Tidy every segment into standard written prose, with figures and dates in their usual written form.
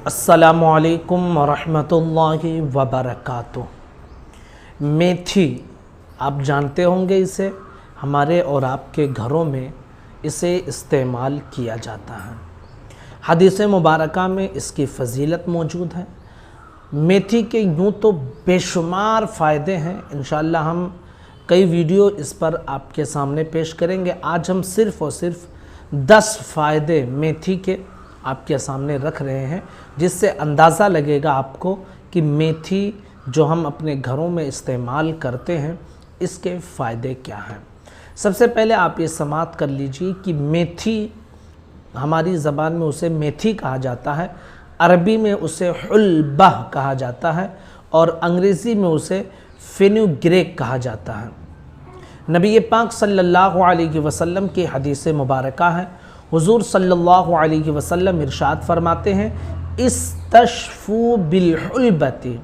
अस्सलामुअलैकुम वरहमतुल्लाहि वबरकातुह। मेथी आप जानते होंगे, इसे हमारे और आपके घरों में इसे इस्तेमाल किया जाता है। हदीस मुबारका में इसकी फ़जीलत मौजूद है। मेथी के यूँ तो बेशुमार फ़ायदे हैं, इंशाअल्लाह हम कई वीडियो इस पर आपके सामने पेश करेंगे। आज हम सिर्फ़ और सिर्फ 10 फ़ायदे मेथी के आपके सामने रख रहे हैं, जिससे अंदाज़ा लगेगा आपको कि मेथी जो हम अपने घरों में इस्तेमाल करते हैं इसके फ़ायदे क्या हैं। सबसे पहले आप ये समाअत कर लीजिए कि मेथी, हमारी ज़बान में उसे मेथी कहा जाता है, अरबी में उसे हुल्बह कहा जाता है और अंग्रेज़ी में उसे फेनुग्रेक कहा जाता है। नबी पाक सल्लल्लाहु अलैहि वसल्लम की हदीस मुबारका है। हुज़ूर सल्लल्लाहु अलैहि वसल्लम इरशाद फरमाते हैं, इस्तशफू बिलहुल्बती,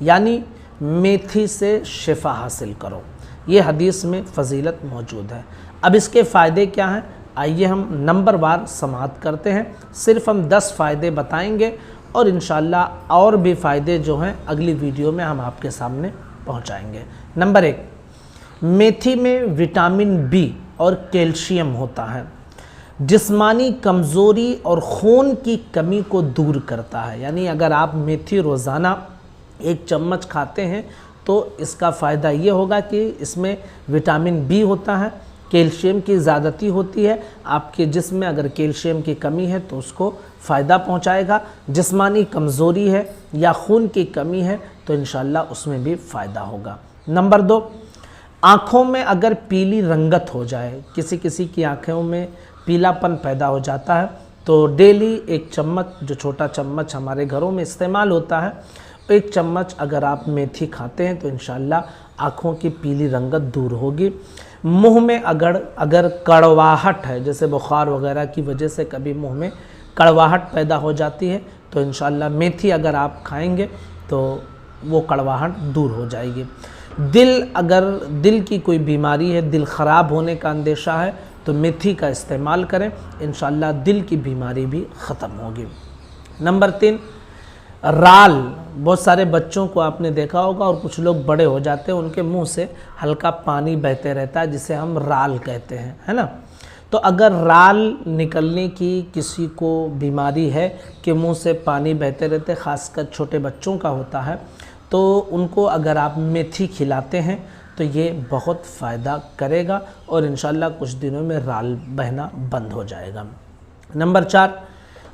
यानी मेथी से शिफा हासिल करो। ये हदीस में फ़जीलत मौजूद है। अब इसके फ़ायदे क्या हैं, आइए हम नंबर वार समाअत करते हैं। सिर्फ हम 10 फ़ायदे बताएंगे और इंशाअल्लाह और भी फ़ायदे जो हैं अगली वीडियो में हम आपके सामने पहुंचाएंगे। नंबर 1, मेथी में विटामिन बी और कैल्शियम होता है, जिस्मानी कमज़ोरी और खून की कमी को दूर करता है। यानी अगर आप मेथी रोज़ाना 1 चम्मच खाते हैं तो इसका फ़ायदा ये होगा कि इसमें विटामिन बी होता है, कैल्शियम की ज़्यादती होती है। आपके जिस्म में अगर कैल्शियम की कमी है तो उसको फ़ायदा पहुंचाएगा। जिस्मानी कमज़ोरी है या खून की कमी है तो इंशाअल्लाह उसमें भी फ़ायदा होगा। नंबर 2, आँखों में अगर पीली रंगत हो जाए, किसी किसी की आँखों में पीलापन पैदा हो जाता है, तो डेली 1 चम्मच, जो छोटा चम्मच हमारे घरों में इस्तेमाल होता है, 1 चम्मच अगर आप मेथी खाते हैं तो इंशाअल्लाह आँखों की पीली रंगत दूर होगी। मुंह में अगर कड़वाहट है, जैसे बुखार वगैरह की वजह से कभी मुंह में कड़वाहट पैदा हो जाती है, तो इंशाअल्लाह मेथी अगर आप खाएंगे तो वो कड़वाहट दूर हो जाएगी। अगर दिल की कोई बीमारी है, दिल ख़राब होने का अंदेशा है, तो मेथी का इस्तेमाल करें, इंशाअल्लाह दिल की बीमारी भी ख़त्म होगी। नंबर 3, राल। बहुत सारे बच्चों को आपने देखा होगा और कुछ लोग बड़े हो जाते हैं, उनके मुंह से हल्का पानी बहते रहता है, जिसे हम राल कहते हैं, है ना। तो अगर राल निकलने की किसी को बीमारी है कि मुंह से पानी बहते रहते, ख़ासकर छोटे बच्चों का होता है, तो उनको अगर आप मेथी खिलाते हैं तो ये बहुत फ़ायदा करेगा और इंशाअल्लाह कुछ दिनों में राल बहना बंद हो जाएगा। नंबर 4,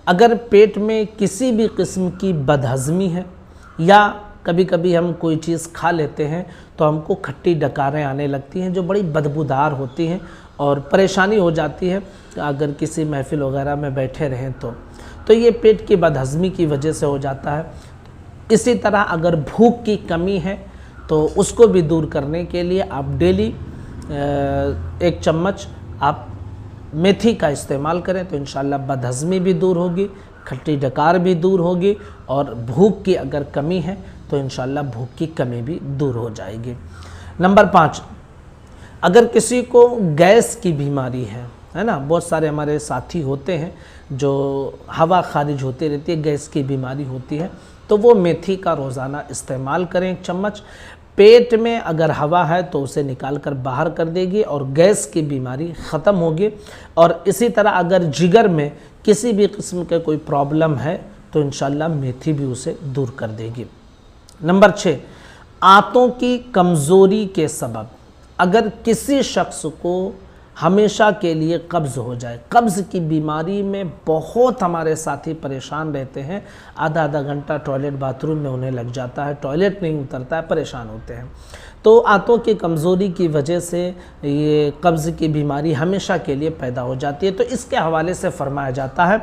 अगर पेट में किसी भी किस्म की बदहज़मी है या कभी कभी हम कोई चीज़ खा लेते हैं तो हमको खट्टी डकारें आने लगती हैं जो बड़ी बदबूदार होती हैं और परेशानी हो जाती है अगर किसी महफ़िल वगैरह में बैठे रहें तो ये पेट की बदहज़मी की वजह से हो जाता है। इसी तरह अगर भूख की कमी है तो उसको भी दूर करने के लिए आप डेली 1 चम्मच आप मेथी का इस्तेमाल करें तो इंशाअल्लाह बदहज़मी भी दूर होगी, खट्टी डकार भी दूर होगी और भूख की अगर कमी है तो इंशाअल्लाह भूख की कमी भी दूर हो जाएगी। नंबर 5, अगर किसी को गैस की बीमारी है ना, बहुत सारे हमारे साथी होते हैं जो हवा खारिज होती रहती है, गैस की बीमारी होती है, तो वो मेथी का रोज़ाना इस्तेमाल करें 1 चम्मच। पेट में अगर हवा है तो उसे निकाल कर बाहर कर देगी और गैस की बीमारी ख़त्म होगी। और इसी तरह अगर जिगर में किसी भी किस्म के कोई प्रॉब्लम है तो इंशाअल्लाह मेथी भी उसे दूर कर देगी। नंबर 6, आंतों की कमज़ोरी के सबब अगर किसी शख्स को हमेशा के लिए कब्ज़ हो जाए, कब्ज़ की बीमारी में बहुत हमारे साथी परेशान रहते हैं, आधा घंटा टॉयलेट बाथरूम में उन्हें लग जाता है, टॉयलेट नहीं उतरता है, परेशान होते हैं। तो आंतों की कमज़ोरी की वजह से ये कब्ज़ की बीमारी हमेशा के लिए पैदा हो जाती है। तो इसके हवाले से फरमाया जाता है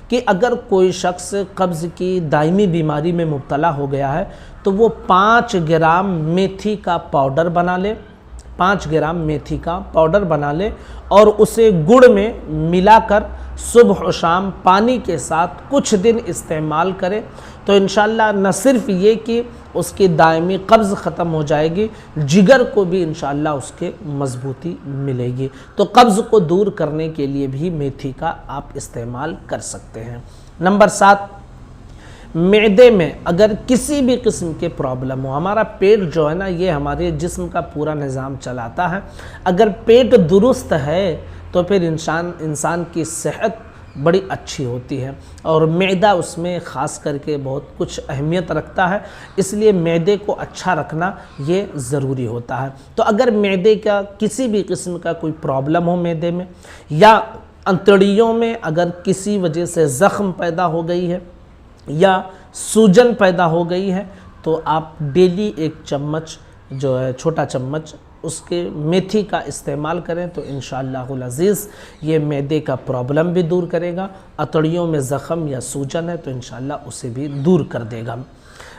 कि अगर कोई शख्स कब्ज़ की दायमी बीमारी में मुब्तला हो गया है तो वो 5 ग्राम मेथी का पाउडर बना ले, 5 ग्राम मेथी का पाउडर बना ले और उसे गुड़ में मिलाकर सुबह और शाम पानी के साथ कुछ दिन इस्तेमाल करें तो इंशाअल्लाह न सिर्फ ये कि उसकी दायमी कब्ज़ ख़त्म हो जाएगी, जिगर को भी इंशाअल्लाह उसके मजबूती मिलेगी। तो कब्ज़ को दूर करने के लिए भी मेथी का आप इस्तेमाल कर सकते हैं। नंबर 7, मैदे में अगर किसी भी किस्म के प्रॉब्लम हो, हमारा पेट जो है ना ये हमारे जिस्म का पूरा निज़ाम चलाता है, अगर पेट दुरुस्त है तो फिर इंसान की सेहत बड़ी अच्छी होती है और मैदा उसमें ख़ास करके बहुत कुछ अहमियत रखता है, इसलिए मैदे को अच्छा रखना ये ज़रूरी होता है। तो अगर मैदे का किसी भी किस्म का कोई प्रॉब्लम हो मैदे में या अंतड़ियों में अगर किसी वजह से ज़ख्म पैदा हो गई है या सूजन पैदा हो गई है, तो आप डेली 1 चम्मच जो है छोटा चम्मच उसके मेथी का इस्तेमाल करें तो इंशाअल्लाहुल अज़ीज़ ये मैदे का प्रॉब्लम भी दूर करेगा। अतड़ियों में ज़ख़म या सूजन है तो इंशाअल्लाह उसे भी दूर कर देगा।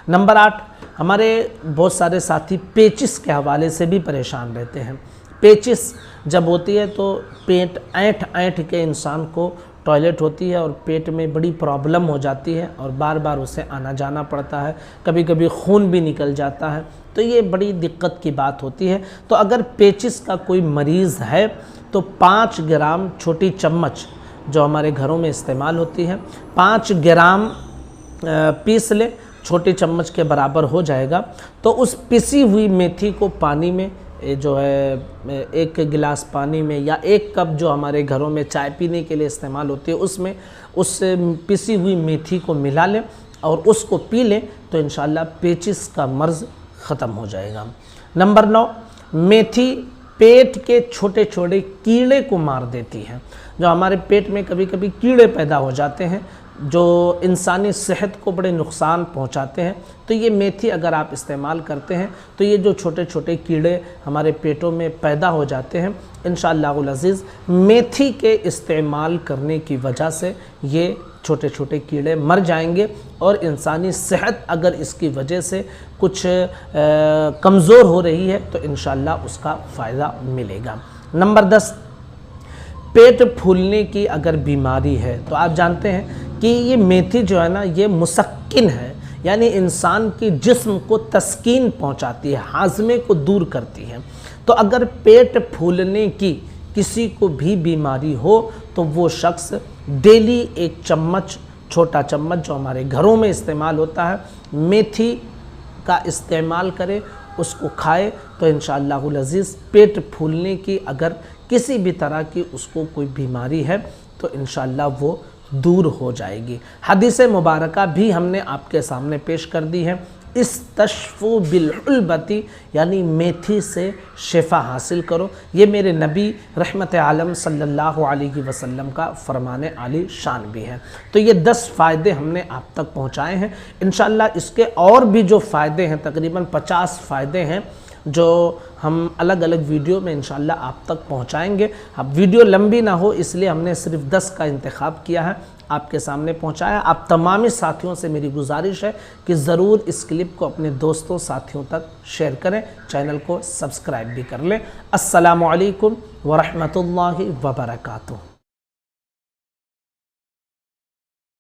नंबर 8, हमारे बहुत सारे साथी पेचिस के हवाले से भी परेशान रहते हैं। पेचिस जब होती है तो पेट ऐंठ के इंसान को टॉयलेट होती है और पेट में बड़ी प्रॉब्लम हो जाती है और बार बार उसे आना जाना पड़ता है, कभी कभी खून भी निकल जाता है, तो ये बड़ी दिक्कत की बात होती है। तो अगर पेचिस का कोई मरीज़ है तो 5 ग्राम छोटी चम्मच जो हमारे घरों में इस्तेमाल होती है 5 ग्राम पीस ले, छोटी चम्मच के बराबर हो जाएगा। तो उस पिसी हुई मेथी को पानी में जो है 1 गिलास पानी में या 1 कप जो हमारे घरों में चाय पीने के लिए इस्तेमाल होती है उसमें उस पिसी हुई मेथी को मिला लें और उसको पी लें तो इंशाअल्लाह पेचिस का मर्ज़ ख़त्म हो जाएगा। नंबर 9, मेथी पेट के छोटे छोटे कीड़े को मार देती है। जो हमारे पेट में कभी कभी कीड़े पैदा हो जाते हैं जो इंसानी सेहत को बड़े नुकसान पहुंचाते हैं, तो ये मेथी अगर आप इस्तेमाल करते हैं तो ये जो छोटे छोटे कीड़े हमारे पेटों में पैदा हो जाते हैं इंशाअल्लाहुल अज़ीज़ मेथी के इस्तेमाल करने की वजह से ये छोटे छोटे कीड़े मर जाएंगे और इंसानी सेहत अगर इसकी वजह से कुछ कमज़ोर हो रही है तो इंशाअल्लाह उसका फ़ायदा मिलेगा। नंबर 10, पेट फूलने की अगर बीमारी है तो आप जानते हैं कि ये मेथी जो है ना ये मुसक्किन है, यानी इंसान की जिस्म को तस्कीन पहुंचाती है, हाजमे को दूर करती है। तो अगर पेट फूलने की किसी को भी बीमारी हो तो वो शख्स डेली 1 चम्मच छोटा चम्मच जो हमारे घरों में इस्तेमाल होता है मेथी का इस्तेमाल करे, उसको खाए तो इंशाअल्लाहुल अज़ीज़ पेट फूलने की अगर किसी भी तरह की उसको कोई बीमारी है तो इंशाअल्लाह वो दूर हो जाएगी। हदीस मुबारका भी हमने आपके सामने पेश कर दी है। इस्तशफू बिलउल्बती यानी मेथी से शिफा हासिल करो, ये मेरे नबी रहमत आलम सल्लल्लाहु अलैहि वसल्लम का फरमाने आली शान भी है। तो ये 10 फ़ायदे हमने आप तक पहुँचाए हैं। इंशाअल्लाह इसके और भी जो फ़ायदे हैं तकरीबन 50 फ़ायदे हैं जो हम अलग अलग वीडियो में इंशाअल्लाह आप तक पहुंचाएंगे। अब वीडियो लंबी ना हो इसलिए हमने सिर्फ 10 का इंतखाब किया है, आपके सामने पहुंचाया। आप तमामी साथियों से मेरी गुजारिश है कि ज़रूर इस क्लिप को अपने दोस्तों साथियों तक शेयर करें, चैनल को सब्सक्राइब भी कर लें। अस्सलामु अलैकुम व रहमतुल्लाहि व बरकातुहू।